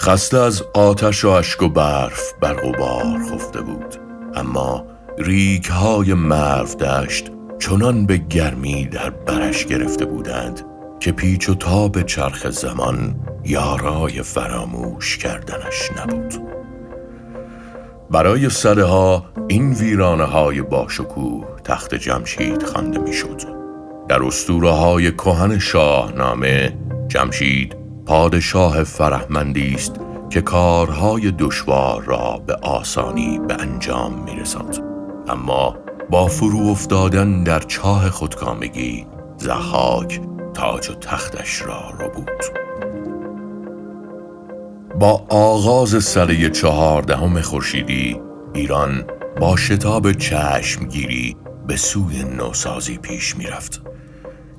خسته از آتش و اشک و برف بر غبار خفته بود، اما ریگ‌های مرو دشت چنان به گرمی در برش گرفته بودند که پیچ و تاب چرخ زمان یارای فراموش کردنش نبود. برای سده‌ها این ویرانه‌های باشکوه تخت جمشید خوانده می‌شد. در اسطوره‌های کهن شاهنامه جمشید پادشاه فرهمندی است که کارهای دشوار را به آسانی به انجام می‌رساند، اما با فرو افتادن در چاه خودکامگی ضحاک تاج و تختش را ربود. با آغاز سده 14 خورشیدی ایران با شتاب چشمگیری به سوی نوسازی پیش می‌رفت.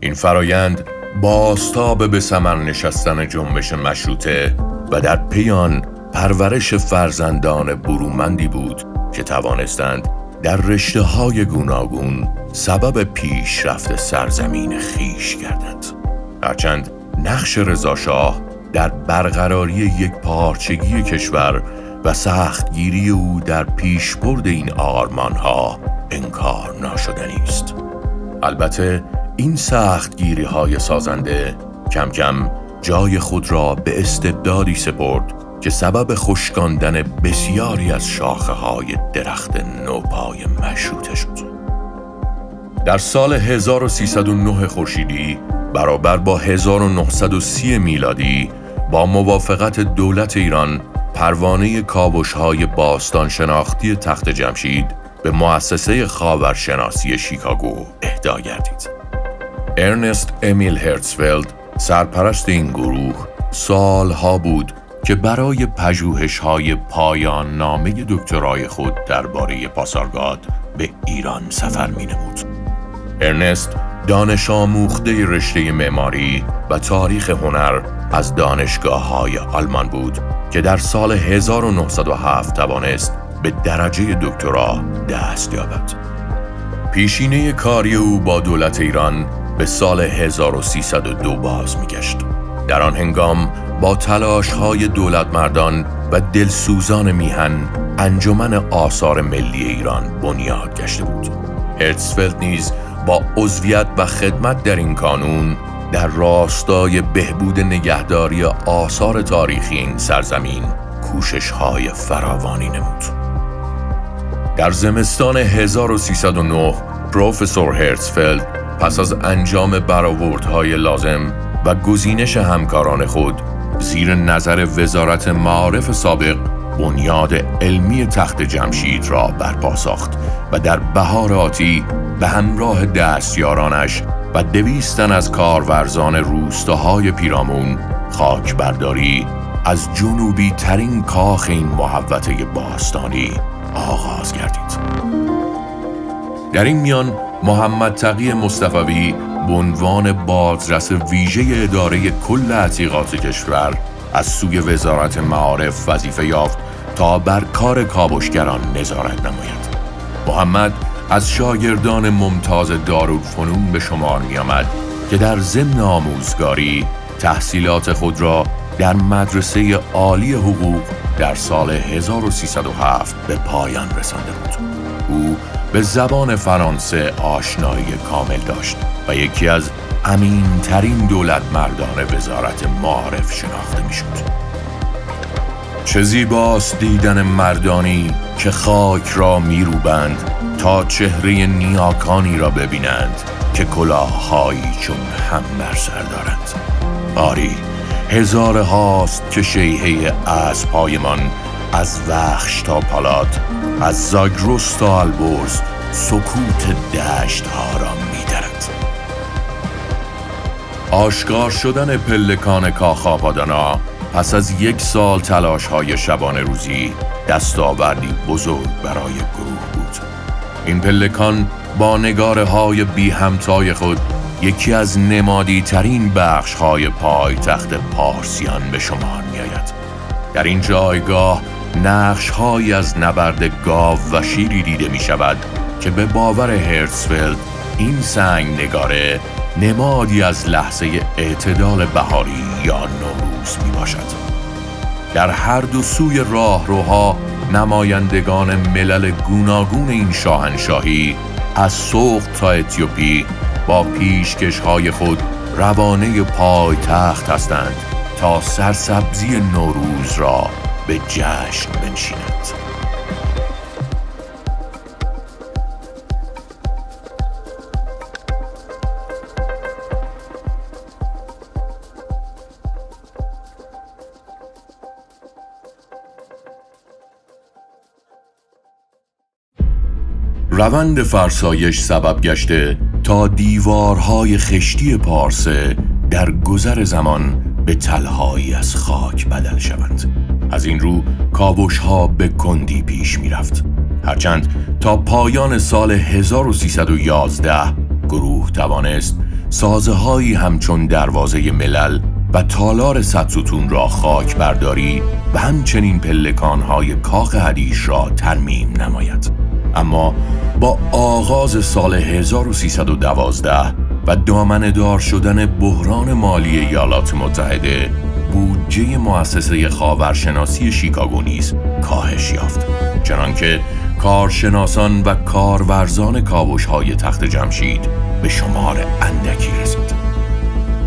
این فرایند بازتاب به ثمر نشستن جنبش مشروطه و در پی آن پرورش فرزندان برومندی بود که توانستند در رشته‌های گوناگون سبب پیشرفت سرزمین خویش گردند. هرچند نقش رضاشاه در برقراری یک پارچگی کشور و سختگیری او در پیشبرد این آرمان‌ها انکار ناشدنی است. البته این سختگیری‌های سازنده کم کم جای خود را به استبدادی سپرد که سبب خشکاندن بسیاری از شاخه‌های درخت نوپای مشروطه شد. در سال 1309 خورشیدی برابر با 1930 میلادی با موافقت دولت ایران پروانه کاوش‌های باستان شناختی تخت جمشید به مؤسسه خاورشناسی شیکاگو اهدا گردید. ارنست امیل هرتزفلد سرپرست این گروه سالها بود که برای پژوهش‌های پایان نامه دکترای خود درباره پاسارگاد به ایران سفر می‌نمود. ارنست دانش آموخته رشته معماری و تاریخ هنر از دانشگاه‌های آلمان بود که در سال 1907 توانست به درجه دکترا دست یابد. پیشینه کاری او با دولت ایران به سال 1302 باز می‌گشت. در آن هنگام با تلاش‌های دولتمردان و دلسوزان میهن انجمن آثار ملی ایران بنیاد گشته بود. هرتزفلد نیز با عضویت و خدمت در این کانون در راستای بهبود نگهداری آثار تاریخی این سرزمین کوشش‌های فراوانی نمود. در زمستان 1309 پروفسور هرتزفلد پس از انجام برآوردهای لازم و گزینش همکاران خود زیر نظر وزارت معارف سابق بنیاد علمی تخت جمشید را برپا ساخت و در بهار آتی به همراه دستیارانش و 200 تن از کارورزان روستاهای پیرامون خاک برداری از جنوبی ترین کاخ این محوطه باستانی آغاز گردید. در این میان محمد تقی مصطفوی به عنوان بازرس ویژه اداره کل عتیقات کشور از سوی وزارت معارف وظیفه یافت تا بر کار کاوشگران نظارت نماید. محمد از شاگردان ممتاز دارالفنون به شمار می آمد که در ضمن آموزگاری تحصیلات خود را در مدرسه عالی حقوق در سال 1307 به پایان رسانده بود. او به زبان فرانسه آشنایی کامل داشت و یکی از امین‌ترین دولتمردان وزارت معارف شناخته می‌شد. چه زیباست دیدن مردانی که خاک را می‌روبند تا چهره نیاکانی را ببینند که کلاه‌هایی چون هم بر سر دارند. آری، هزار هاست که شیهه اسب‌هایمان از وخش تا پالاد، از زاگرس تا البرز سکوت دشت‌ها را می‌درد. آشکار شدن پلکان کاخ آبادانا پس از 1 سال تلاش‌های شبانه روزی دستاوردی بزرگ برای گروه بود. این پلکان با نگاره‌های بی همتای خود یکی از نمادی ترین بخش‌های پایتخت پارسیان به شمار می‌آید. در این جایگاه نقش‌هایی از نبرد گاو و شیری دیده می‌شود که به باور هرتزفلد این سنگ نگاره نمادی از لحظه اعتدال بهاری یا نوروز میباشد. در هر دو سوی راهروها نمایندگان ملل گوناگون این شاهنشاهی از سوق تا اتیوپی با پیشکش‌های خود روانه پایتخت هستند تا سرسبزی نوروز را به جشن بنشینند. روند فرسایش سبب گشته تا دیوارهای خشتی پارسه در گذر زمان به تلهایی از خاک بدل شوند. از این رو کاوش‌ها به کندی پیش می رفت. هرچند تا پایان سال 1311 گروه توانست سازه‌هایی همچون دروازه ملل و تالار صدستون را خاک برداری و همچنین پلکان‌های کاخ حدیث را ترمیم نماید. اما با آغاز سال 1312 و دامنه‌دار شدن بحران مالی ایالات متحده، بودجه مؤسسه خاورشناسی شیکاگو نیز کاهش یافت، چنانکه کارشناسان و کارورزان کاوش‌های تخت جمشید به شمار اندکی رسید.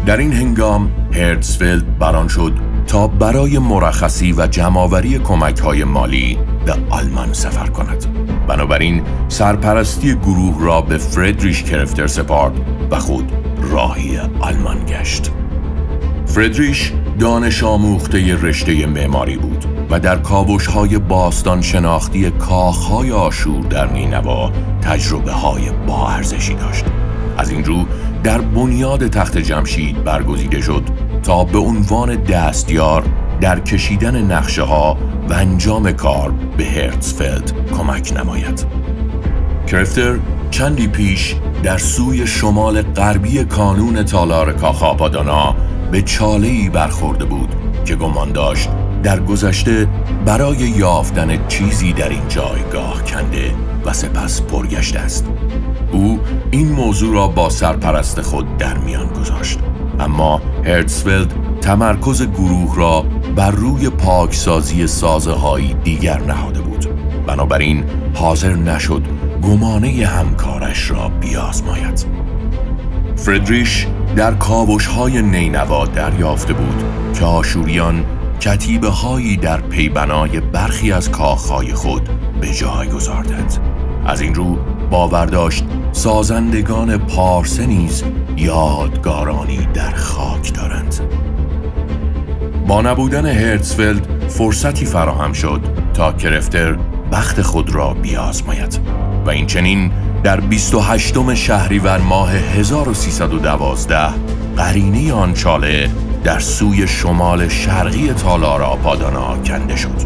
در این هنگام هرتزفلد بران شد تا برای مرخصی و جمع‌آوری کمک‌های مالی به آلمان سفر کند. بنابراین سرپرستی گروه را به فردریش کرفتر سپارد و خود راهی آلمان گشت. فردریش دانش آموخته رشته معماری بود و در کاوش‌های باستان شناختی کاخ‌های آشور در نینوا تجربه‌های با ارزشی داشت. از این رو در بنیاد تخت جمشید برگزیده شد تا به عنوان دستیار در کشیدن نقشه‌ها و انجام کار به هرتزفلد کمک نماید. کرفتر چندی پیش در سوی شمال غربی کانون تالار کاخ آپادانا به چاله‌ای برخورده بود که گمان داشت در گذشته برای یافتن چیزی در این جایگاه کنده و سپس پرگشته است. او این موضوع را با سرپرست خود در میان گذاشت، اما هرتزفلد تمرکز گروه را بر روی پاکسازی سازه‌های دیگر نهاده بود. بنابراین حاضر نشد گمانه همکارش را بیازماید. فردریش در کاوش‌های نینوا دریافته بود که آشوریان کتیبه‌هایی در پیبنای برخی از کاخ‌های خود به جای گذاردند. از این رو باور داشت سازندگان پارسه نیز یادگارانی در خاک دارند. با نبودن هرتزفلد فرصتی فراهم شد تا کرفتر بخت خود را بیازماید و این چنین در 28 شهریور ماه 1312 قرینه آن چاله در سوی شمال شرقی تالار آپادانا کنده شد.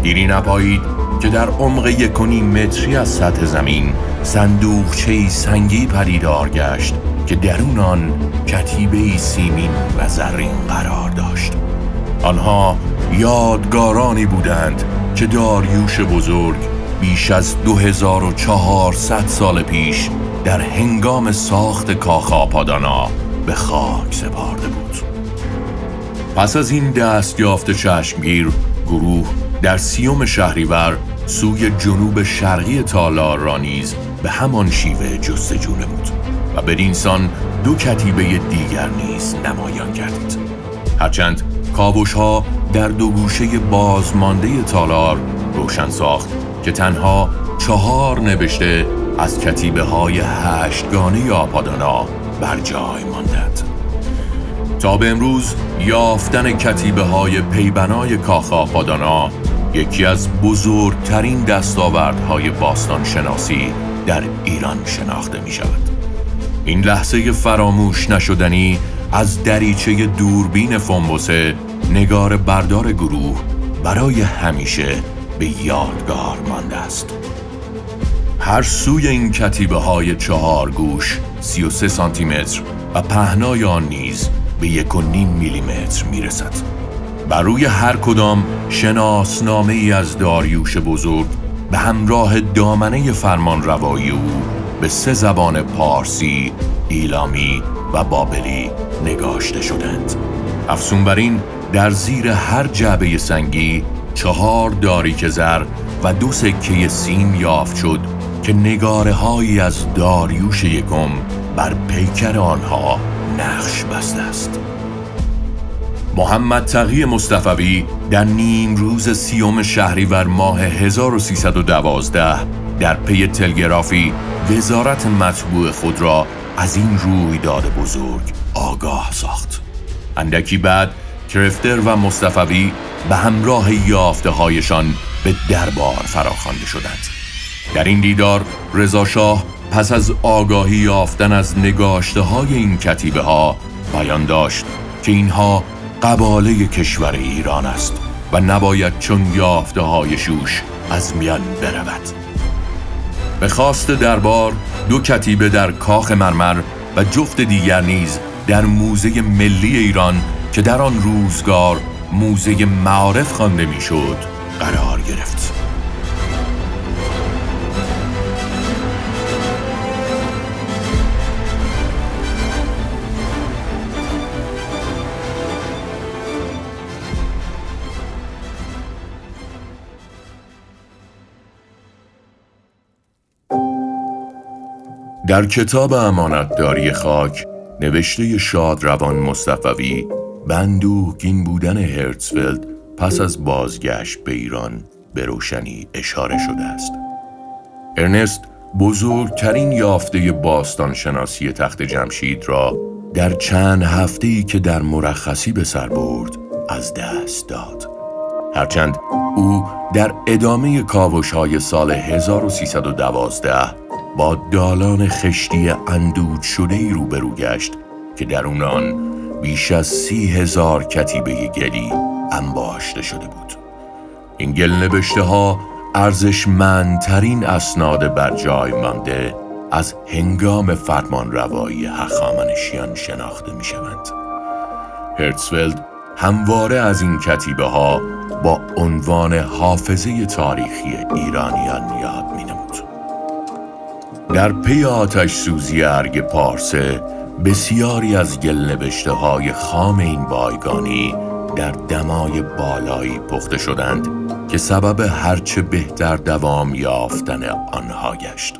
دیری نپایید که در عمق 1.5 متری از سطح زمین صندوقچه‌ای سنگی پدیدار گشت که درون آن کتیبه‌ای سیمین و زرین قرار داشت. آنها یادگارانی بودند که داریوش بزرگ بیش از 2400 سال پیش در هنگام ساخت کاخ آپادانا به خاک سپارده بود. پس از این دستیافت چشمگیر، گروه در 30 شهریور سوی جنوب شرقی تالار را نیز به همان شیوه جستجو نمود و بدینسان 2 کتیبه دیگر نیز نمایان گردید. هرچند کاوش‌ها در 2 گوشه بازمانده تالار روشن ساخت که تنها 4 نبشته از کتیبه‌های 8گانه آپادانا بر جای ماندند. تا به امروز یافتن کتیبه‌های پیبنای کاخ آپادانا یکی از بزرگترین دستاوردهای باستان شناسی در ایران شناخته می شود. این لحظه فراموش نشدنی از دریچه دوربین فونبوسه نگار بردار گروه برای همیشه به یادگار مانده است. هر سوی این کتیبه‌های 4 گوش 33 سانتی متر و پهنای آن نیز به 1.5 میلیمتر میرسد. بر روی هر کدام شناسنامه ای از داریوش بزرگ به همراه دامنه فرمان روایی او به 3 زبان پارسی، ایلامی و بابلی نگاشته شدند. افزون بر این در زیر هر جعبه سنگی 4 داریک زر و 2 سکه سیم یافت شد که نگاره‌هایی از داریوش یکم بر پیکر آنها نقش بسته است. محمد تقی مصطفوی در نیمروز 30 شهریور ماه 1312 در پی تلگرافی وزارت مطبوع خود را از این رویداد بزرگ آگاه ساخت. اندکی بعد کرفتر و مصطفوی به همراه یافته‌هایشان به دربار فراخوانده شدند. در این دیدار رضا شاه پس از آگاهی یافتن از نگاشته‌های این کتیبه‌ها بیان داشت که اینها قباله کشور ایران است و نباید چون یافته‌های شوش از میان برود. به خواست دربار 2 کتیبه در کاخ مرمر و جفت دیگر نیز در موزه ملی ایران که در آن روزگار موزه معارف خوانده میشد قرار گرفت. در کتاب امانتداری خاک نوشته شادروان مصطفوی به اندوهگین بودن هرتزفلد پس از بازگشت به ایران به روشنی اشاره شده است. ارنست بزرگترین یافته باستانشناسی تخت جمشید را در چند هفته‌ای که در مرخصی به سر برد از دست داد. هرچند او در ادامه کاوش‌های سال 1312 با دالان خشتی اندود شده‌ای روبرو گشت که درون آن بیش از 30,000 کتیبه گلی انباشته شده بود. این گل‌نبشته‌ها ارزشمندترین اسناد بر جای مانده از هنگام فرمانروایی هخامنشیان شناخته می‌شوند. هرتزفلد همواره از این کتیبه‌ها با عنوان حافظه تاریخی ایرانیان یاد می‌نمود. در پی آتش سوزی ارگ پارسه بسیاری از گل‌نبشته‌های خام این بایگانی در دمای بالایی پخته شدند که سبب هرچه بهتر دوام یافتن آنها گشت.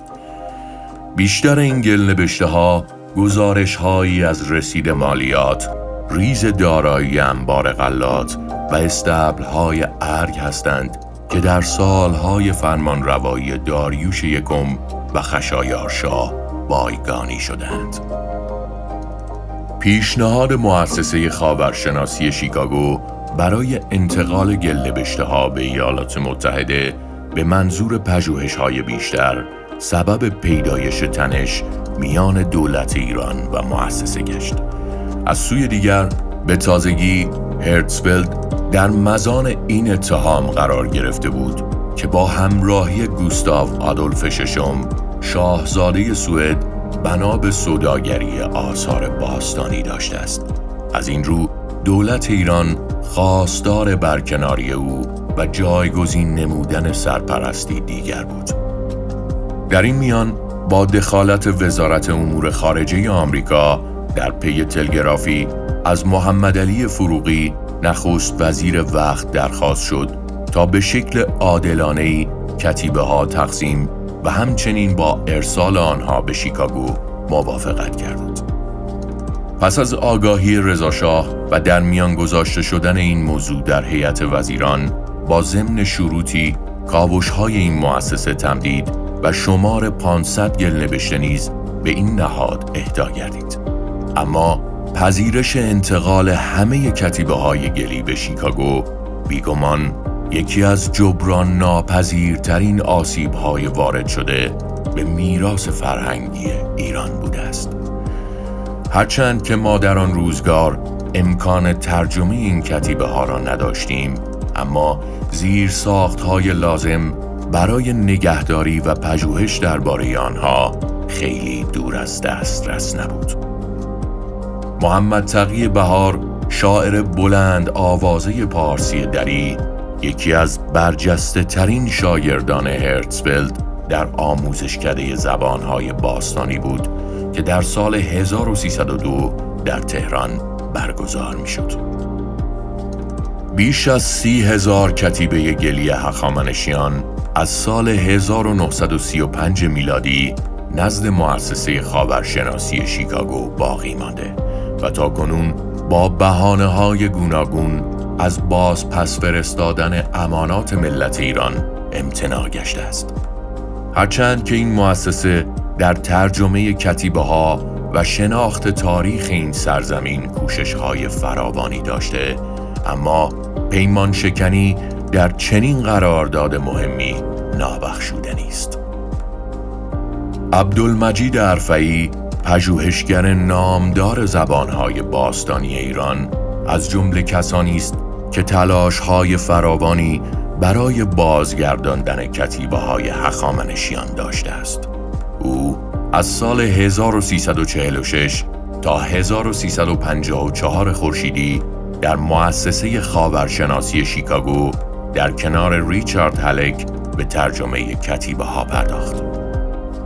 بیشتر این گل‌نبشته‌ها گزارش‌هایی از رسید مالیات، ریز دارایی انبار غلات و استبل‌های ارگ هستند که در سالهای فرمانروایی داریوش یکم و خشایارشاه بایگانی شدند. پیشنهاد مؤسسه خاورشناسی شیکاگو برای انتقال گل‌نبشته‌ها به ایالات متحده به منظور پژوهش‌های بیشتر سبب پیدایش تنش میان دولت ایران و مؤسسه گشت. از سوی دیگر به تازگی هرتزفلد در مزان این اتهام قرار گرفته بود که با همراهی گوستاو آدولف ششم شاهزاده سوئد بنا به سوداگری آثار باستانی داشته است. از این رو دولت ایران خواستار برکناری او و جایگزین نمودن سرپرستی دیگر بود. در این میان با دخالت وزارت امور خارجه آمریکا در پی تلگرافی از محمد علی فروغی نخست وزیر وقت درخواست شد تا به شکل عادلانه‌ای کتیبه‌ها تقسیم و همچنین با ارسال آنها به شیکاگو موافقت کردند. پس از آگاهی رضا شاه و در میان گذاشته شدن این موضوع در هیئت وزیران با ضمن شروطی کاوش‌های این مؤسسه تمدید و شمار 500 گل‌نبشته نیز به این نهاد اهدا گردید. اما پذیرش انتقال همه کتیبه‌های گلی به شیکاگو بیگمان یکی از جبران ناپذیرترین آسیب‌های وارد شده به میراث فرهنگی ایران بوده است. هرچند که ما در آن روزگار امکان ترجمه این کتیبه‌ها را نداشتیم، اما زیرساخت‌های لازم برای نگهداری و پژوهش درباره آنها خیلی دور از دسترس نبود. محمد تقی بهار، شاعر بلند آوازه پارسی دری، یکی از برجسته ترین شاگردان هرتزفلد در آموزشکده زبانهای باستانی بود که در سال 1302 در تهران برگزار می شد. بیش از 30,000 کتیبه گلی هخامنشیان از سال 1935 میلادی نزد مؤسسه خاورشناسی شیکاگو باقی مانده و تا کنون با بهانه‌های گوناگون از باز پس فرستادن امانات ملت ایران امتناع گشته است. هرچند که این مؤسسه در ترجمه کتیبه‌ها و شناخت تاریخ این سرزمین کوشش‌های فراوانی داشته، اما پیمان شکنی در چنین قرارداد مهمی نابخشودنی است. عبدالمجید ارفعی، پژوهشگر نامدار زبانهای باستانی ایران، از جمله کسانی است که تلاش‌های فراوانی برای بازگرداندن کتیبه‌های هخامنشیان داشته است. او از سال 1346 تا 1354 خورشیدی در مؤسسه خاورشناسی شیکاگو در کنار ریچارد هلک به ترجمه کتیبه‌ها پرداخت.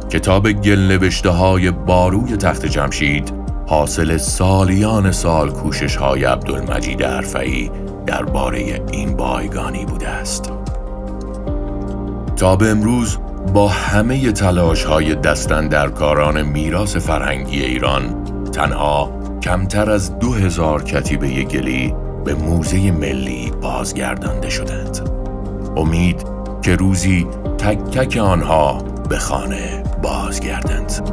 کتاب گل‌نوشته‌های باروی تخت جمشید حاصل سالیان سال کوشش‌های عبدالمجید ارفعی درباره این بایگانی بوده است. تا به امروز با همه تلاش‌های دست‌اندرکاران میراث فرهنگی ایران، تنها کمتر از 2000 کتیبه گلی به موزه ملی بازگردانده شدند. امید که روزی تک تک آنها به خانه بازگردند.